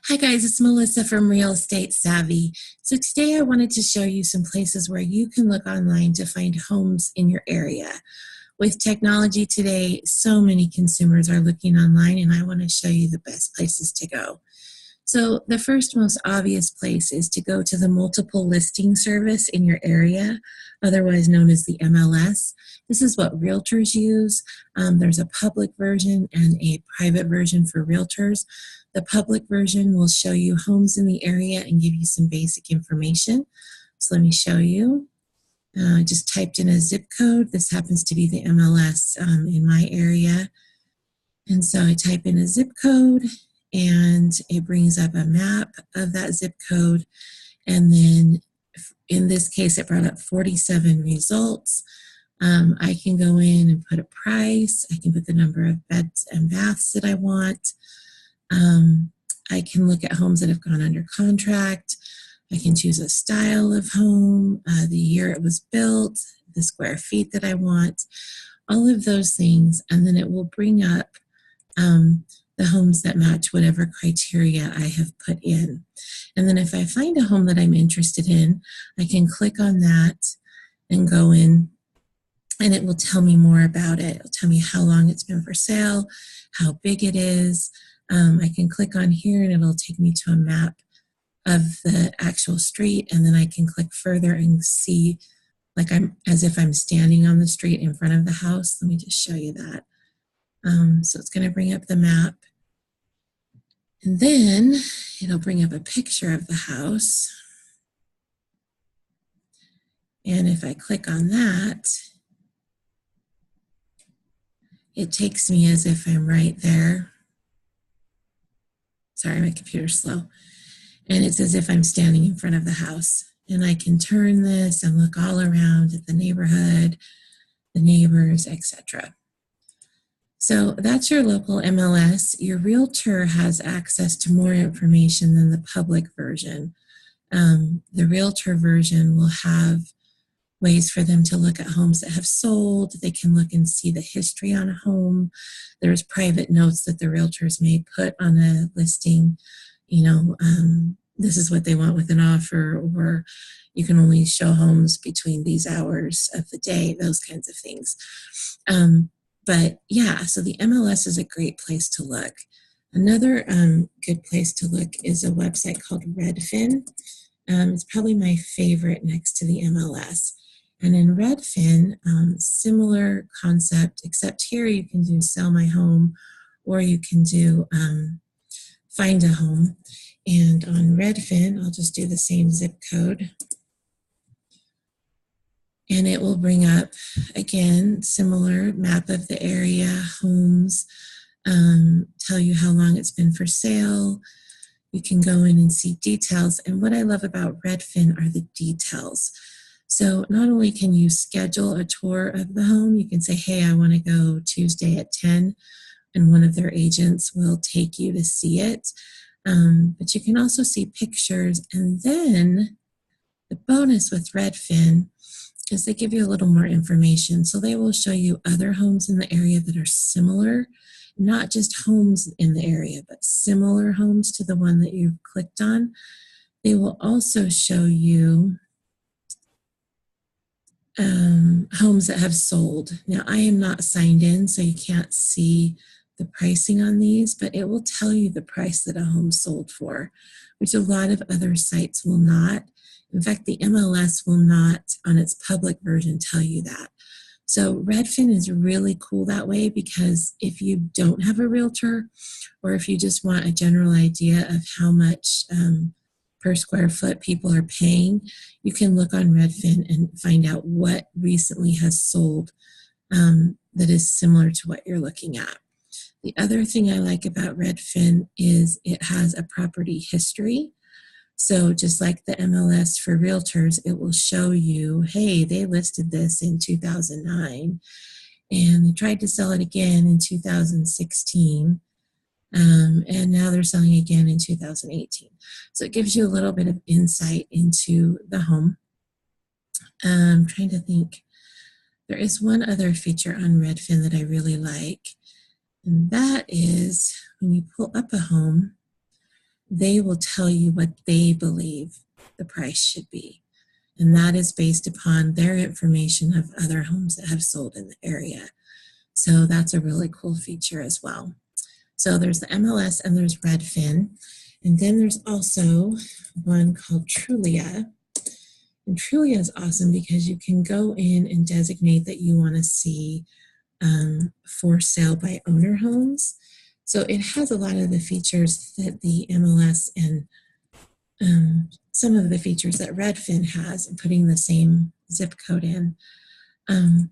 Hi guys, it's Melissa from Real Estate Savvy. So today I wanted to show you some places where you can look online to find homes in your area. With technology today, so many consumers are looking online, and I want to show you the best places to go. So the first most obvious place is to go to the multiple listing service in your area, otherwise known as the MLS. This is what realtors use. There's a public version and a private version for realtors. The public version will show you homes in the area and give you some basic information. So let me show you. I just typed in a zip code. This happens to be the MLS in my area. And so I type in a zip code and it brings up a map of that zip code. And then in this case, it brought up 47 results. I can go in and put a price. I can put the number of beds and baths that I want. I can look at homes that have gone under contract. I can choose a style of home, the year it was built, the square feet that I want, all of those things. And then it will bring up the homes that match whatever criteria I have put in. And then if I find a home that I'm interested in, I can click on that and go in, and it will tell me more about it. It'll tell me how long it's been for sale, how big it is. I can click on here and it'll take me to a map of the actual street, and then I can click further and see like as if I'm standing on the street in front of the house. Let me just show you that. So it's going to bring up the map, and then it'll bring up a picture of the house. And if I click on that, it takes me as if I'm right there. Sorry, my computer's slow. And it's as if I'm standing in front of the house. And I can turn this and look all around at the neighborhood, the neighbors, etc. So that's your local MLS. Your realtor has access to more information than the public version. The realtor version will have ways for them to look at homes that have sold. They can look and see the history on a home. There's private notes that the realtors may put on a listing. This is what they want with an offer, or you can only show homes between these hours of the day, those kinds of things. But yeah, so the MLS is a great place to look. Another good place to look is a website called Redfin. It's probably my favorite next to the MLS. And in Redfin, similar concept, except here you can do sell my home, or you can do find a home. And on Redfin, I'll just do the same zip code. And it will bring up, again, similar map of the area, homes, tell you how long it's been for sale. You can go in and see details. And what I love about Redfin are the details. So not only can you schedule a tour of the home, you can say, hey, I want to go Tuesday at 10, and one of their agents will take you to see it. But you can also see pictures. And then the bonus with Redfin is they give you a little more information. So they will show you other homes in the area that are similar, not just homes in the area, but similar homes to the one that you've clicked on. They will also show you homes that have sold. Now, I am not signed in, so you can't see the pricing on these, but it will tell you the price that a home sold for, which a lot of other sites will not. In fact, the MLS will not, on its public version, tell you that. So Redfin is really cool that way, because if you don't have a realtor, or if you just want a general idea of how much per square foot people are paying, you can look on Redfin and find out what recently has sold that is similar to what you're looking at. The other thing I like about Redfin is it has a property history. So just like the MLS for realtors, it will show you, hey, they listed this in 2009 and they tried to sell it again in 2016. And now they're selling again in 2018. So it gives you a little bit of insight into the home. I'm trying to think. There is one other feature on Redfin that I really like, and that is when you pull up a home, they will tell you what they believe the price should be. And that is based upon their information of other homes that have sold in the area. So that's a really cool feature as well. So there's the MLS and there's Redfin. And then there's also one called Trulia. And Trulia is awesome because you can go in and designate that you want to see for sale by owner homes. So it has a lot of the features that the MLS and some of the features that Redfin has, putting the same zip code in. And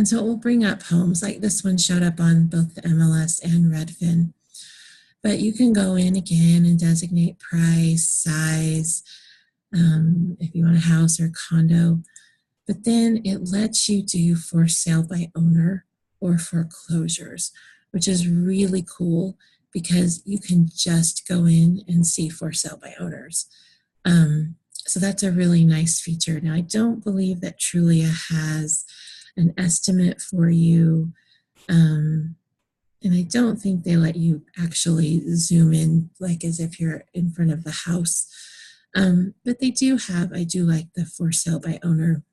so it will bring up homes like this one showed up on both the MLS and Redfin. But you can go in again and designate price, size, if you want a house or condo. But then it lets you do for sale by owner or foreclosures, which is really cool because you can just go in and see for sale by owners. So that's a really nice feature. Now, I don't believe that Trulia has an estimate for you. And I don't think they let you actually zoom in like as if you're in front of the house. But they do have, I do like the for sale by owner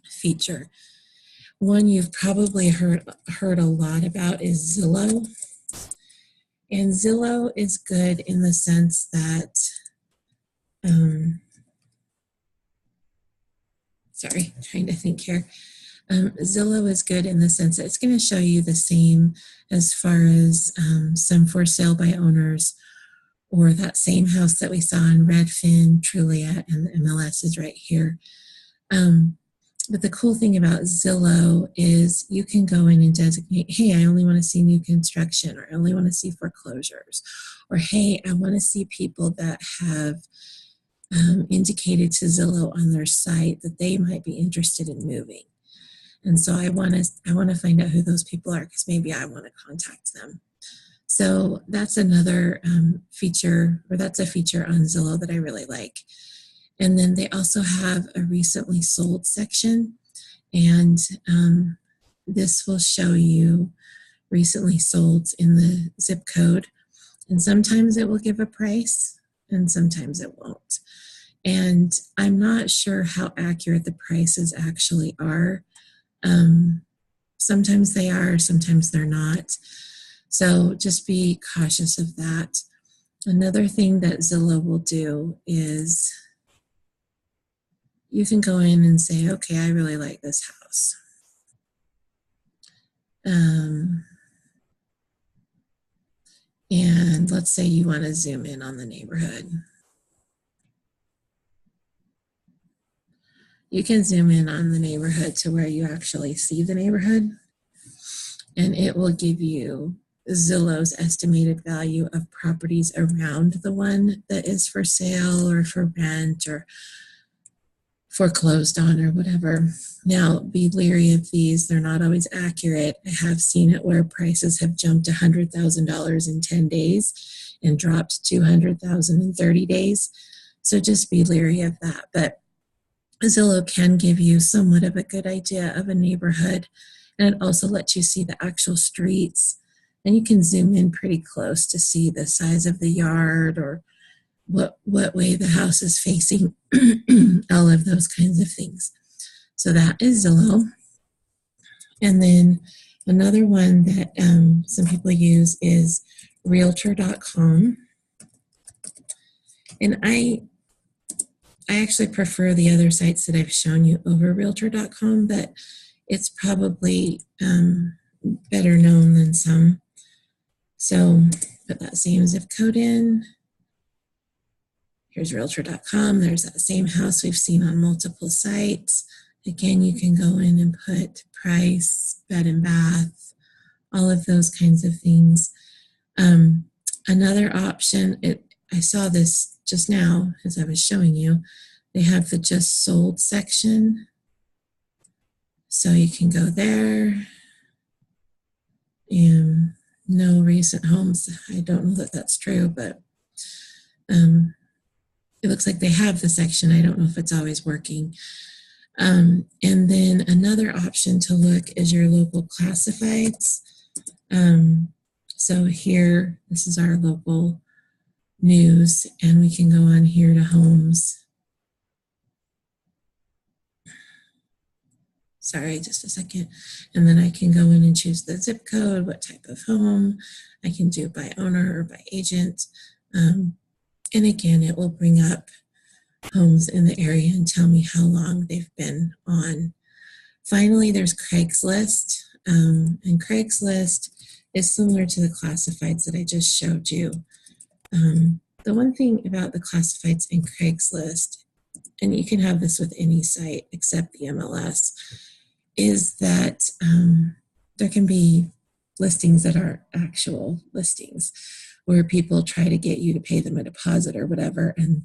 feature. One you've probably heard a lot about is Zillow. And Zillow is good in the sense that, sorry, trying to think here. Zillow is good in the sense that it's going to show you the same as far as some for sale by owners or that same house that we saw in Redfin, Trulia, and the MLS is right here. But the cool thing about Zillow is you can go in and designate, hey, I only want to see new construction, or I only want to see foreclosures, or hey, I want to see people that have indicated to Zillow on their site that they might be interested in moving. And so I want to find out who those people are because maybe I want to contact them. So that's another feature, or that's a feature on Zillow that I really like. And then they also have a recently sold section, and this will show you recently sold in the zip code. And sometimes it will give a price and sometimes it won't. And I'm not sure how accurate the prices actually are. Sometimes they are, sometimes they're not. So just be cautious of that. Another thing that Zillow will do is you can go in and say, okay, I really like this house. And let's say you want to zoom in on the neighborhood. You can zoom in on the neighborhood to where you actually see the neighborhood, and it will give you Zillow's estimated value of properties around the one that is for sale or for rent or foreclosed on or whatever. Now, be leery of these. They're not always accurate. I have seen it where prices have jumped $100,000 in 10 days and dropped $200,000 in 30 days. So just be leery of that. But Zillow can give you somewhat of a good idea of a neighborhood, and it also lets you see the actual streets, and you can zoom in pretty close to see the size of the yard or what way the house is facing, all of those kinds of things. So that is Zillow. And then another one that some people use is Realtor.com. And I actually prefer the other sites that I've shown you over Realtor.com, but it's probably better known than some. So put that same zip code in. Here's Realtor.com. There's that same house we've seen on multiple sites. Again, you can go in and put price, bed and bath, all of those kinds of things. Another option, I saw this just now as I was showing you, they have the just sold section. So you can go there, and no recent homes. I don't know that that's true, but it looks like they have the section. I don't know if it's always working. And then another option to look is your local classifieds. So here, this is our local news, and we can go on here to homes. Sorry, just a second. And then I can go in and choose the zip code, what type of home. I can do by owner or by agent. And again, it will bring up homes in the area and tell me how long they've been on. Finally, there's Craigslist. And Craigslist is similar to the classifieds that I just showed you. The one thing about the classifieds in Craigslist, and you can have this with any site except the MLS, is that there can be listings that are actual listings where people try to get you to pay them a deposit or whatever, and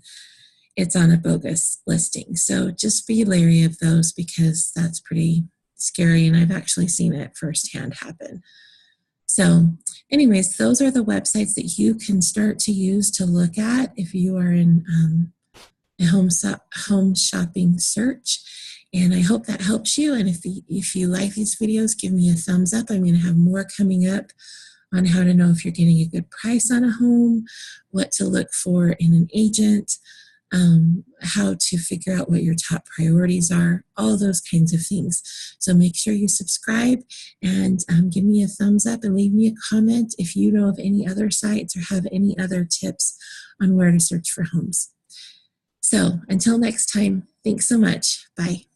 it's on a bogus listing. So just be leery of those because that's pretty scary, and I've actually seen it firsthand happen. So anyways, those are the websites that you can start to use to look at if you are in a home shopping search. And I hope that helps you. And if you like these videos, give me a thumbs up. I'm going to have more coming up on how to know if you're getting a good price on a home, what to look for in an agent, how to figure out what your top priorities are, all those kinds of things. So make sure you subscribe and give me a thumbs up and leave me a comment if you know of any other sites or have any other tips on where to search for homes. So until next time, thanks so much. Bye.